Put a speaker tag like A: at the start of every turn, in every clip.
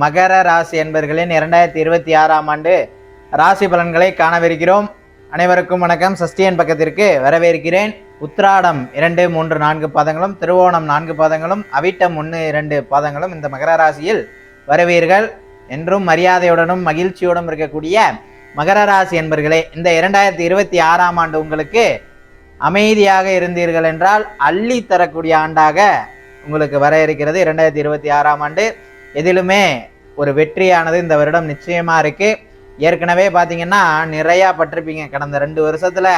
A: மகர ராசி என்பர்களின் 2026ஆம் ஆண்டு ராசி பலன்களை காணவிருக்கிறோம். அனைவருக்கும் வணக்கம். சஷ்டியன் பக்கத்திற்கு வரவேற்கிறேன். உத்திராடம் 2, 3, 4 பாதங்களும், திருவோணம் 4 பாதங்களும், அவிட்டம் 1, 2 பாதங்களும் இந்த மகர ராசியில் வருவீர்கள். என்றும் மரியாதையுடனும் மகிழ்ச்சியோடும் இருக்கக்கூடிய மகர ராசி என்பர்களே, இந்த 2026ஆம் ஆண்டு உங்களுக்கு அமைதியாக இருந்தீர்கள் என்றால் அள்ளி தரக்கூடிய ஆண்டாக உங்களுக்கு வர இருக்கிறது. 2026ஆம் ஆண்டு எதிலுமே ஒரு வெற்றியானது இந்த வருடம் நிச்சயமா இருக்கு. ஏற்கனவே பார்த்தீங்கன்னா நிறையா பட்டிருப்பீங்க. கடந்த 2 வருஷத்துல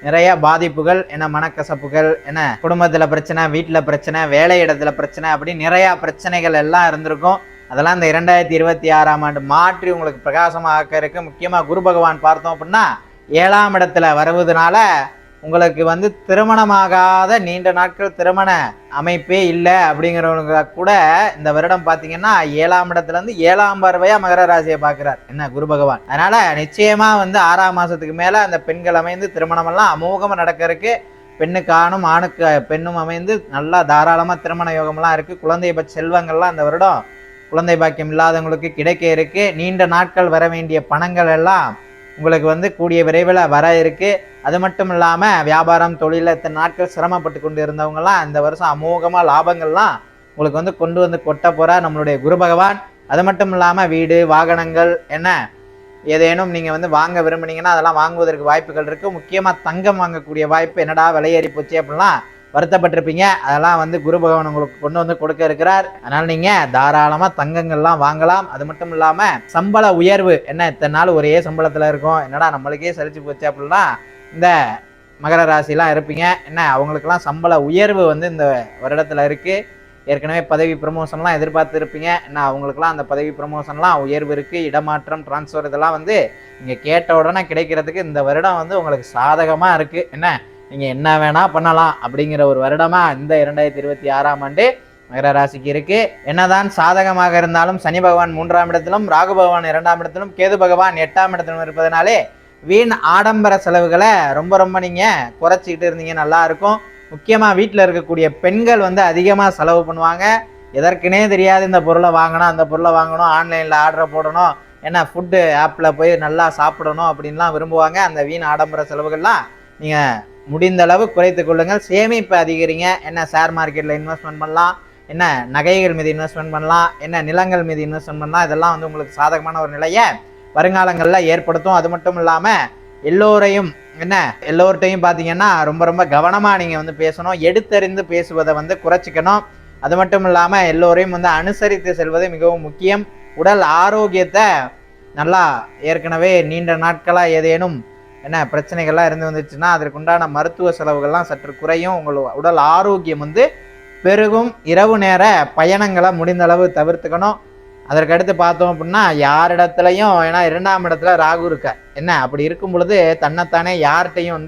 A: நிறைய பாதிப்புகள், என்ன மனக்கசப்புகள், என்ன குடும்பத்தில் பிரச்சனை, வீட்டில் பிரச்சனை, வேலை இடத்துல பிரச்சனை, அப்படி நிறையா பிரச்சனைகள் எல்லாம் இருந்திருக்கும். அதெல்லாம் இந்த 2026ஆம் ஆண்டு மாற்றி உங்களுக்கு பிரகாசமாக இருக்கு. முக்கியமாக குரு பகவான் பார்த்தோம் அப்படின்னா 7ஆம் இடத்துல வருவதனால உங்களுக்கு திருமணமாகாத நீண்ட நாட்கள் திருமண அமைப்பே இல்லை அப்படிங்கிறவங்க கூட இந்த வருடம் பார்த்தீங்கன்னா 7ஆம் இடத்துலேருந்து 7ஆம் பார்வையா மகர ராசியை பார்க்குறார் என்ன குரு பகவான். அதனால நிச்சயமா 6ஆம் மாசத்துக்கு மேலே அந்த பெண்கள் அமைந்து திருமணமெல்லாம் அமோகமாக நடக்கிறதுக்கு, பெண்ணுக்கு ஆணும் ஆணுக்கு பெண்ணும் அமைந்து நல்லா தாராளமாக திருமண யோகம்லாம் இருக்குது. குழந்தை செல்வங்கள்லாம் இந்த வருடம் குழந்தை பாக்கியம் இல்லாதவங்களுக்கு கிடைக்க இருக்கு. நீண்ட நாட்கள் வர வேண்டிய பணங்கள் எல்லாம் உங்களுக்கு கூடிய விரைவில் வர இருக்கு. அது மட்டும் இல்லாமல் வியாபாரம் தொழிலில் இத்தனை நாட்கள் சிரமப்பட்டு கொண்டு இருந்தவங்கலாம் இந்த வருஷம் அமோகமாக லாபங்கள்லாம் உங்களுக்கு கொண்டு கொட்ட போகிறா நம்மளுடைய குரு பகவான். அது மட்டும் இல்லாமல் வீடு வாகனங்கள் என்ன ஏதேனும் நீங்கள் வாங்க விரும்புனீங்கன்னா அதெல்லாம் வாங்குவதற்கு வாய்ப்புகள் இருக்குது. முக்கியமாக தங்கம் வாங்கக்கூடிய வாய்ப்பு, என்னடா விலையேறி போச்சு அப்படின்லாம் வருத்தப்பட்டிருப்பீங்க. அதெல்லாம் குரு பகவான் உங்களுக்கு கொண்டு கொடுக்க இருக்கிறார். அதனால நீங்க தாராளமா தங்கங்கள்லாம் வாங்கலாம். அது மட்டும் இல்லாம சம்பள உயர்வு, என்ன இத்தனை நாள் ஒரே சம்பளத்துல இருக்கும், என்னடா நம்மளுக்கே சலிச்சு போச்சு அப்படின்னா இந்த மகர ராசிலாம் இருப்பீங்க. என்ன அவங்களுக்கெல்லாம் சம்பள உயர்வு இந்த வருடத்துல இருக்கு. ஏற்கனவே பதவி ப்ரமோஷன்லாம் எதிர்பார்த்து இருப்பீங்க. என்ன அவங்களுக்குலாம் அந்த பதவி ப்ரமோஷன்லாம் உயர்வு இருக்கு. இடமாற்றம், டிரான்ஸ்ஃபர் இதெல்லாம் நீங்க கேட்ட உடனே கிடைக்கிறதுக்கு இந்த வருடம் உங்களுக்கு சாதகமா இருக்கு. என்ன நீங்கள் என்ன வேணால் பண்ணலாம் அப்படிங்கிற ஒரு வருடமாக இந்த 2026ஆம் ஆண்டு மகர ராசிக்கு இருக்குது. என்னதான் சாதகமாக இருந்தாலும் சனி பகவான் 3ஆம் இடத்திலும், ராகு பகவான் 2ஆம் இடத்திலும், கேது பகவான் 8ஆம் இடத்திலும் இருப்பதனாலே வீண் ஆடம்பர செலவுகளை ரொம்ப நீங்கள் குறைச்சிக்கிட்டு இருந்தீங்க நல்லா இருக்கும். முக்கியமாக வீட்டில் இருக்கக்கூடிய பெண்கள் அதிகமாக செலவு பண்ணுவாங்க. எதற்குனே தெரியாது இந்த பொருளை வாங்கணும், அந்த பொருளை வாங்கணும், ஆன்லைனில் ஆர்டர் போடணும், என்ன ஃபுட்டு ஆப்பில் போய் நல்லா சாப்பிடணும் அப்படின்லாம் விரும்புவாங்க. அந்த வீண் ஆடம்பர செலவுகள்லாம் நீங்கள் முடிந்த அளவு குறைத்து கொள்ளுங்கள். சேமிப்பு அதிகரிங்க. என்ன ஷேர் மார்க்கெட்டில் இன்வெஸ்ட்மெண்ட் பண்ணலாம், என்ன நகைகள் மீது இன்வெஸ்ட்மெண்ட் பண்ணலாம், என்ன நிலங்கள் மீது இன்வெஸ்ட்மெண்ட் பண்ணலாம். இதெல்லாம் உங்களுக்கு சாதகமான ஒரு நிலையை வருங்காலங்களில் ஏற்படுத்தும். அது மட்டும் இல்லாமல் எல்லோர்கிட்டையும் பார்த்தீங்கன்னா ரொம்ப கவனமாக நீங்கள் பேசணும். எடுத்தறிந்து பேசுவதை குறைச்சிக்கணும். அது மட்டும் இல்லாமல் எல்லோரையும் அனுசரித்து செல்வது மிகவும் முக்கியம். உடல் ஆரோக்கியத்தை நல்லா, ஏற்கனவே நீண்ட நாட்களாக ஏதேனும் என்ன பிரச்சனைகள்லாம் வந்துச்சுன்னா அதற்குண்டான மருத்துவ செலவுகள்லாம் சற்று குறையும். உங்கள் உடல் ஆரோக்கியம் பெருகும். இரவு நேர பயணங்களை முடிந்த அளவு தவிர்த்துக்கணும். அதற்கடுத்து பார்த்தோம் அப்படின்னா யாரிடத்துலையும், ஏன்னா 2ஆம் இடத்துல ராகு இருக்க, என்ன அப்படி இருக்கும் பொழுது தன்னைத்தானே யார்கிட்டையும்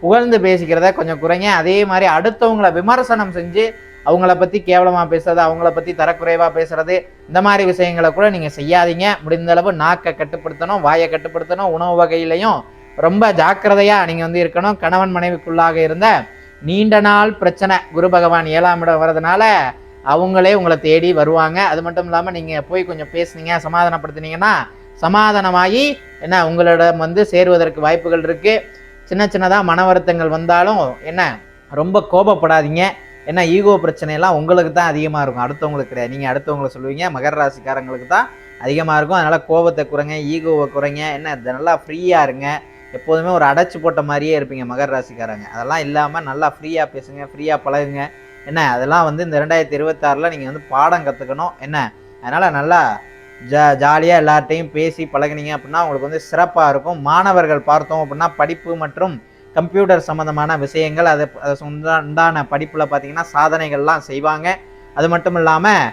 A: புகழ்ந்து பேசிக்கிறத கொஞ்சம் குறைங்க. அதே மாதிரி அடுத்தவங்களை விமர்சனம் செஞ்சு அவங்கள பற்றி கேவலமாக பேசுறது, அவங்கள பற்றி தரக்குறைவாக பேசுறது, இந்த மாதிரி விஷயங்களை கூட நீங்கள் செய்யாதீங்க. முடிந்த அளவு நாக்கை கட்டுப்படுத்தணும், வாயை கட்டுப்படுத்தணும். உணவு வகையிலையும் ரொம்ப ஜாக்கிரதையாக நீங்கள் இருக்கணும். கணவன் மனைவிக்குள்ளாக இருந்த நீண்ட நாள் பிரச்சனை குரு பகவான் 7ஆம் இடம் வர்றதுனால அவங்களே உங்களை தேடி வருவாங்க. அது மட்டும் இல்லாமல் நீங்கள் போய் கொஞ்சம் பேசுனீங்க, சமாதானப்படுத்தினீங்கன்னா சமாதானமாகி என்ன உங்களிடம் சேருவதற்கு வாய்ப்புகள் இருக்குது. சின்னதாக மன வருத்தங்கள் வந்தாலும் என்ன ரொம்ப கோபப்படாதீங்க. ஏன்னா ஈகோ பிரச்சனையெல்லாம் உங்களுக்கு தான் அதிகமாக இருக்கும், அடுத்தவங்களுக்கு கிடையாது. நீங்கள் அடுத்தவங்களை சொல்லுவீங்க, மகர ராசிக்காரங்களுக்கு தான் அதிகமாக இருக்கும். அதனால் கோபத்தை குறைங்க, ஈகோவை குறைங்க. என்ன நல்லா ஃப்ரீயாக இருங்க. எப்போதுமே ஒரு அடைச்சி போட்ட மாதிரியே இருப்பீங்க மகர ராசிக்காரங்க. அதெல்லாம் இல்லாமல் நல்லா ஃப்ரீயாக பேசுங்க, ஃப்ரீயாக பழகுங்க. என்ன அதெல்லாம் இந்த 2026ல் நீங்கள் பாடம் கற்றுக்கணும். என்ன அதனால் நல்லா ஜாலியாக எல்லார்ட்டையும் பேசி பழகினீங்க அப்படின்னா உங்களுக்கு சிறப்பாக இருக்கும். மாணவர்கள் பார்த்தோம் அப்படின்னா படிப்பு மற்றும் கம்ப்யூட்டர் சம்மந்தமான விஷயங்கள், அது உண்டான படிப்பில் பார்த்தீங்கன்னா சாதனைகள்லாம் செய்வாங்க. அது மட்டும் இல்லாமல்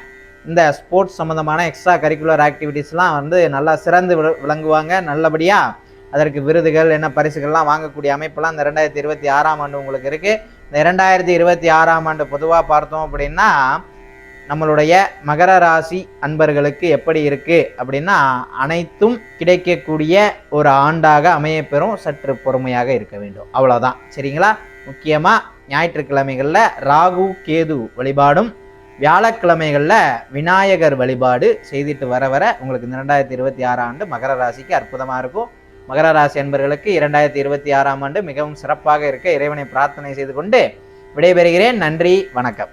A: இந்த ஸ்போர்ட்ஸ் சம்மந்தமான எக்ஸ்ட்ரா கரிக்குலர் ஆக்டிவிட்டீஸ்லாம் நல்லா சிறந்து விளங்குவாங்க. நல்லபடியாக அதற்கு விருதுகள், என்ன பரிசுகள்லாம் வாங்கக்கூடிய அமைப்பெல்லாம் இந்த 2026ஆம் ஆண்டு உங்களுக்கு இருக்குது. இந்த 2026ஆம் ஆண்டு பொதுவாக பார்த்தோம் அப்படின்னா நம்மளுடைய மகர ராசி அன்பர்களுக்கு எப்படி இருக்குது அப்படின்னா அனைத்தும் கிடைக்கக்கூடிய ஒரு ஆண்டாக அமையப்பெறும். சற்று பொறுமையாக இருக்க வேண்டும், அவ்வளோதான். சரிங்களா? முக்கியமாக ஞாயிற்றுக்கிழமைகளில் ராகு கேது வழிபாடும் வியாழக்கிழமைகளில் விநாயகர் வழிபாடு செய்துட்டு வர உங்களுக்கு இந்த 2026 ஆண்டு மகர ராசிக்கு அற்புதமாக இருக்கும். மகர ராசி அன்பர்களுக்கு 2026 ஆண்டு மிகவும் சிறப்பாக இருக்க இறைவனை பிரார்த்தனை செய்து கொண்டு விடைபெறுகிறேன். நன்றி, வணக்கம்.